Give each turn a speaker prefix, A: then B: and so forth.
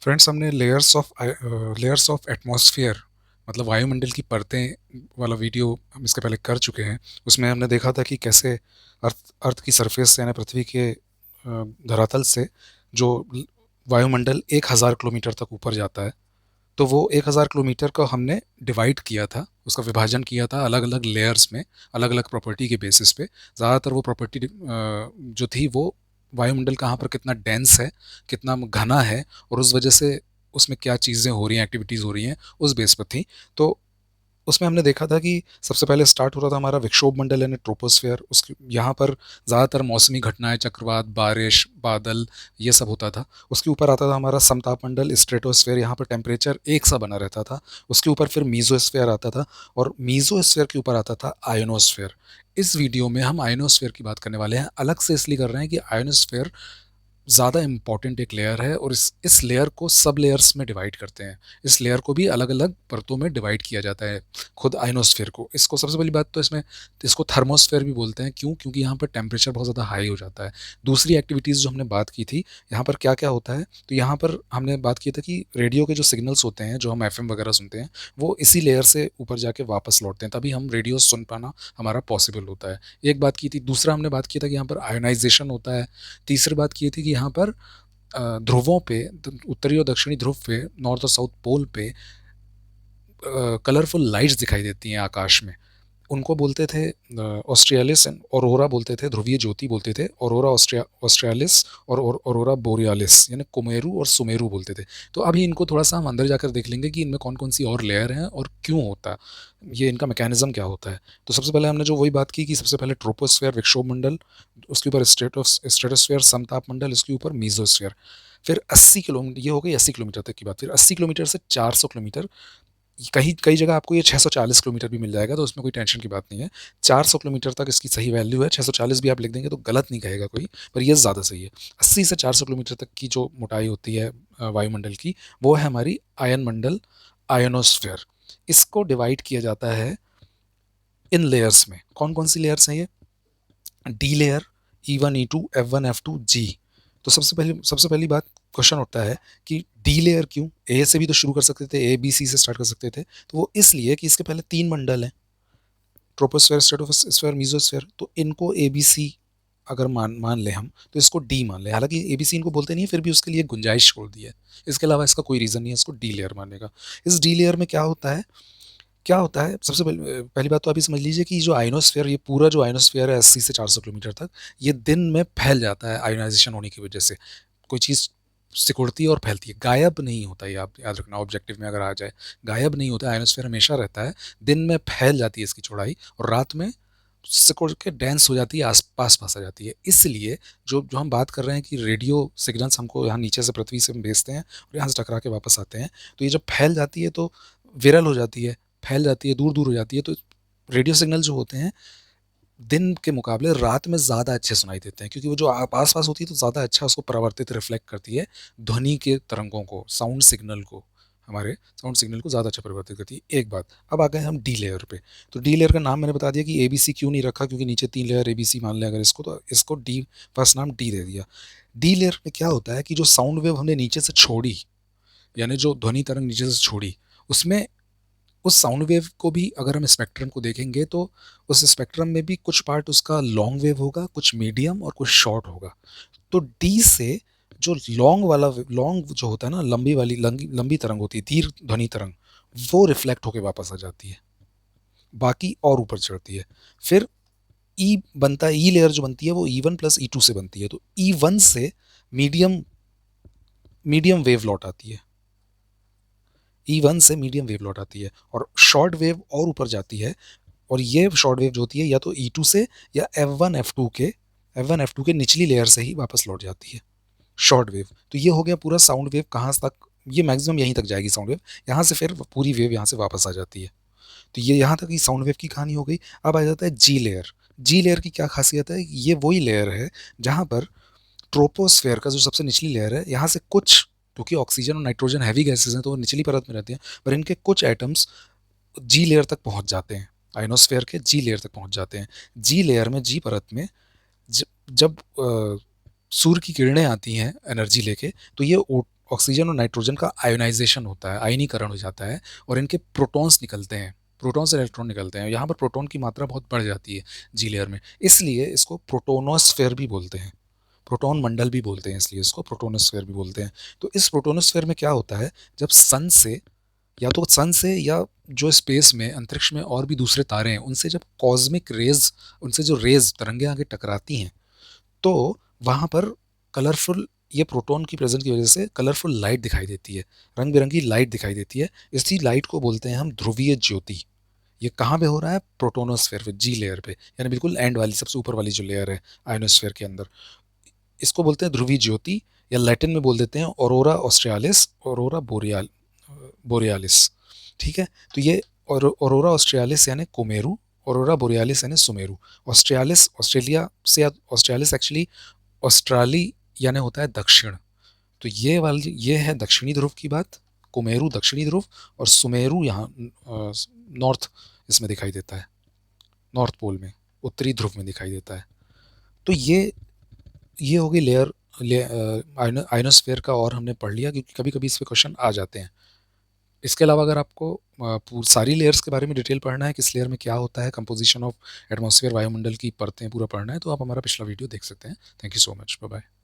A: Friends, हमने layers of atmosphere मतलब वायुमंडल की परतें वाला वीडियो हम इसके पहले कर चुके हैं। उसमें हमने देखा था कि कैसे अर्थ की सरफेस से यानी पृथ्वी के धरातल से जो वायुमंडल 1,000 किलोमीटर तक ऊपर जाता है, तो वो 1,000 किलोमीटर का हमने डिवाइड किया था, उसका विभाजन किया था अलग अलग लेयर्स में, अलग अलग प्रॉपर्टी के बेसिस पे। ज़्यादातर वो प्रॉपर्टी जो थी वो वायुमंडल कहाँ पर कितना डेंस है, कितना घना है, और उस वजह से उसमें क्या चीज़ें हो रही हैं, एक्टिविटीज़ हो रही हैं, उस बेस पर थी। तो उसमें हमने देखा था कि सबसे पहले स्टार्ट हो रहा था हमारा विक्षोभ मंडल यानी ट्रोपोस्फेयर। उसके यहाँ पर ज़्यादातर मौसमी घटनाएं, चक्रवात, बारिश, बादल, ये सब होता था। उसके ऊपर आता था हमारा समताप मंडल स्ट्रेटोस्फेयर, यहाँ पर टेम्परेचर एक सा बना रहता था। उसके ऊपर फिर मीजोस्फेयर आता था, और मीजोस्फेयर के ऊपर आता था आयोनोस्फेयर। इस वीडियो में हम आयोनोस्फेयर की बात करने वाले हैं। अलग से इसलिए कर रहे हैं कि आयोनोस्फेयर ज़्यादा इम्पॉर्टेंट एक लेयर है, और इस लेयर को सब लेयर्स में डिवाइड करते हैं। इस लेयर को भी अलग अलग परतों में डिवाइड किया जाता है, खुद आइनोस्फेयर को। इसको सबसे पहली बात तो इसमें इसको थर्मोस्फेयर भी बोलते हैं। क्यों? क्योंकि यहाँ पर टेम्परेचर बहुत ज़्यादा हाई हो जाता है। दूसरी एक्टिविटीज़ जो हमने बात की थी, यहाँ पर क्या क्या होता है, तो यहाँ पर हमने बात की था कि रेडियो के जो सिग्नल्स होते हैं, जो हम एफएम वगैरह सुनते हैं, वो इसी लेयर से ऊपर जाके वापस लौटते हैं, तभी हम रेडियो सुन पाना हमारा पॉसिबल होता है। एक बात की थी। दूसरा हमने बात किया था कि यहाँ पर आयोनाइजेशन होता है। तीसरी बात की थी कि यहाँ पर ध्रुवों पे, उत्तरी और दक्षिणी ध्रुव पे, नॉर्थ और साउथ पोल पे कलरफुल लाइट्स दिखाई देती हैं आकाश में। उनको बोलते थे ऑस्ट्रियालिस एंड ऑरोरा बोलते थे, ध्रुवीय ज्योति बोलते थे। ऑरोरा ऑस्ट्रियालिस और ऑरोरा बोरियालिस यानी कुमेरू और सुमेरू बोलते थे। तो अभी इनको थोड़ा सा हम अंदर जाकर देख लेंगे कि इनमें कौन कौन सी और लेयर हैं और क्यों होता है, ये इनका मैकेनिज्म क्या होता है। तो सबसे पहले हमने जो वही बात की कि सबसे पहले ट्रोपोस्फेयर विक्षोभ मंडल, उसके ऊपर स्ट्रेटोस्फेयर समताप मंडल, इसके ऊपर मीजोस्फेयर। फिर 80 किलोमीटर, ये हो गई 80 किलोमीटर तक की बात। फिर 80 किलोमीटर से 400 किलोमीटर, कहीं कई जगह आपको ये 640 किलोमीटर भी मिल जाएगा, तो उसमें कोई टेंशन की बात नहीं है। 400 किलोमीटर तक इसकी सही वैल्यू है। 640 भी आप लिख देंगे तो गलत नहीं कहेगा कोई, पर ये ज़्यादा सही है। 80 से 400 किलोमीटर तक की जो मोटाई होती है वायुमंडल की, वो है हमारी आयन मंडल, आयनोस्फेयर। इसको डिवाइड किया जाता है इन लेयर्स में। कौन कौन सी लेयर्स हैं ये? D layer, E1, E2, F1, F2, जी। तो सबसे पहली बात क्वेश्चन उठता है कि डी लेयर क्यों? ए से भी तो शुरू कर सकते थे, ए बी सी से स्टार्ट कर सकते थे। तो वो इसलिए कि इसके पहले तीन मंडल हैं, ट्रोपोस्फेयर, स्ट्रेटोस्फेयर, मीजोस्फेयर। तो इनको ए बी सी अगर मान मान ले हम, तो इसको डी मान ले। हालांकि ए बी सी इनको बोलते नहीं है, फिर भी उसके लिए गुंजाइश छोड़ दी है। इसके अलावा इसका कोई रीज़न नहीं है इसको डी लेयर मानने का। इस डी लेयर में क्या होता है, क्या होता है? सबसे पहली बात तो अभी समझ लीजिए कि जो आयनोस्फेयर, ये पूरा जो आयनोस्फेयर है 80 से 400 किलोमीटर तक, ये दिन में फैल जाता है आयोनाइजेशन होने की वजह से। कोई चीज़ सिकुड़ती है और फैलती है, गायब नहीं होता। ये आप याद रखना, ऑब्जेक्टिव में अगर आ जाए, गायब नहीं होता। आयनोस्फेयर हमेशा रहता है। दिन में फैल जाती है इसकी चौड़ाई, और रात में सिकुड़ के डेंस हो जाती है, आस पास पास आ जाती है। इसलिए जो जो हम बात कर रहे हैं कि रेडियो सिग्नल्स हमको यहाँ नीचे से पृथ्वी से हम भेजते हैं और यहाँ से टकरा के वापस आते हैं, तो ये जब फैल जाती है तो विरल हो जाती है, फैल जाती है, दूर दूर हो जाती है। तो रेडियो सिग्नल जो होते हैं, दिन के मुकाबले रात में ज़्यादा अच्छे सुनाई देते हैं, क्योंकि वो जो आस पास होती है तो ज़्यादा अच्छा उसको परावर्तित, रिफ्लेक्ट करती है ध्वनि के तरंगों को, साउंड सिग्नल को, हमारे साउंड सिग्नल को ज़्यादा अच्छा परिवर्तित करती है। एक बात। अब आ गए हम डी लेयर पे। तो डी लेयर का नाम मैंने बता दिया कि ए बी सी क्यों नहीं रखा, क्योंकि नीचे तीन लेयर ए बी सी मान लें अगर इसको, तो इसको डी, फर्स्ट नाम डी दे दिया। डी लेयर में क्या होता है कि जो साउंड वेव हमने नीचे से छोड़ी, यानी जो ध्वनि तरंग नीचे से छोड़ी, उसमें उस साउंड वेव को भी अगर हम स्पेक्ट्रम को देखेंगे, तो उस स्पेक्ट्रम में भी कुछ पार्ट उसका लॉन्ग वेव होगा, कुछ मीडियम और कुछ शॉर्ट होगा। तो डी से जो लॉन्ग वाला, लॉन्ग जो होता है ना, लंबी वाली लंबी तरंग होती है, धीर ध्वनि तरंग, वो रिफ्लेक्ट होके वापस आ जाती है, बाकी और ऊपर चढ़ती है। फिर ई बनता है, ई लेयर जो बनती है वो E1 प्लस E2 से बनती है। तो E1 से मीडियम मीडियम वेव लौट आती है, E1 से मीडियम वेव लौट आती है, और शॉर्ट वेव और ऊपर जाती है। और ये शॉर्ट वेव जो होती है या तो E2 से या F1 F2 के निचली लेयर से ही वापस लौट जाती है, शॉर्ट वेव। तो ये हो गया पूरा साउंड वेव कहाँ तक, ये मैक्सिमम यहीं तक जाएगी साउंड वेव। यहाँ से फिर पूरी वेव यहाँ से वापस आ जाती है। तो ये यहाँ तक की साउंड वेव की कहानी हो गई। अब आ जाता है जी लेयर। जी लेयर की क्या खासियत है? ये वही लेयर है जहाँ पर ट्रोपोस्फेयर का जो सबसे निचली लेयर है, यहाँ से कुछ, क्योंकि ऑक्सीजन और नाइट्रोजन हैवी गैसेज हैं तो वो निचली परत में रहते हैं, पर इनके कुछ एटम्स जी लेयर तक पहुंच जाते हैं, आइनोस्फेयर के जी लेयर तक पहुंच जाते हैं। जी लेयर में, जी परत में जब सूर्य की किरणें आती हैं एनर्जी लेके, तो ये ऑक्सीजन और नाइट्रोजन का आयोनाइजेशन होता है, आयनीकरण हो जाता है और इनके प्रोटॉन्स निकलते हैं, प्रोटॉन से इलेक्ट्रॉन निकलते हैं। यहाँ पर प्रोटॉन की मात्रा बहुत बढ़ जाती है जी लेयर में, इसलिए इसको प्रोटोनोस्फेयर भी बोलते हैं, प्रोटॉन मंडल भी बोलते हैं, इसलिए इसको प्रोटोनोस्फेयर भी बोलते हैं। तो इस प्रोटोनोस्फेयर में क्या होता है, जब सन से या तो सन से या जो स्पेस में अंतरिक्ष में और भी दूसरे तारे हैं उनसे जब कॉस्मिक रेज, उनसे जो रेज तरंगे आगे टकराती हैं, तो वहाँ पर कलरफुल, ये प्रोटॉन की प्रेजेंस की वजह से कलरफुल लाइट दिखाई देती है, रंग बिरंगी लाइट दिखाई देती है। इसी लाइट को बोलते हैं हम ध्रुवीय ज्योति। ये कहाँ पे हो रहा है, प्रोटोनोस्फेयर पे, जी लेयर पे, यानी बिल्कुल एंड वाली सबसे ऊपर वाली जो लेयर है आयोनोस्फेयर के अंदर। इसको बोलते हैं ध्रुवीय ज्योति, या लैटिन में बोल देते हैं ऑरोरा ऑस्ट्रियालिस, ऑरोरा बोरियालिस। ठीक है, तो ये ऑरोरा ऑस्ट्रियालिस यानी कोमेरू, ऑरोरा बोरियालिस यानी सुमेरू। ऑस्ट्रियालिस ऑस्ट्रेलिया से, ऑस्ट्रियालिस एक्चुअली ऑस्ट्राली यानी होता है दक्षिण, तो ये है दक्षिणी ध्रुव की बात, कुमेरू दक्षिणी ध्रुव, और सुमेरू यहाँ नॉर्थ इसमें दिखाई देता है, नॉर्थ पोल में, उत्तरी ध्रुव में दिखाई देता है। तो ये हो गई लेयर, आयनोस्फेयर का, और हमने पढ़ लिया क्योंकि कभी कभी इस पे क्वेश्चन आ जाते हैं। इसके अलावा अगर आपको सारी लेयर्स के बारे में डिटेल पढ़ना है, किस लेयर में क्या होता है, कंपोजिशन ऑफ एटमॉस्फेयर, वायुमंडल की परतें पूरा पढ़ना है, तो आप हमारा पिछला वीडियो देख सकते हैं। Thank you so much, bye bye.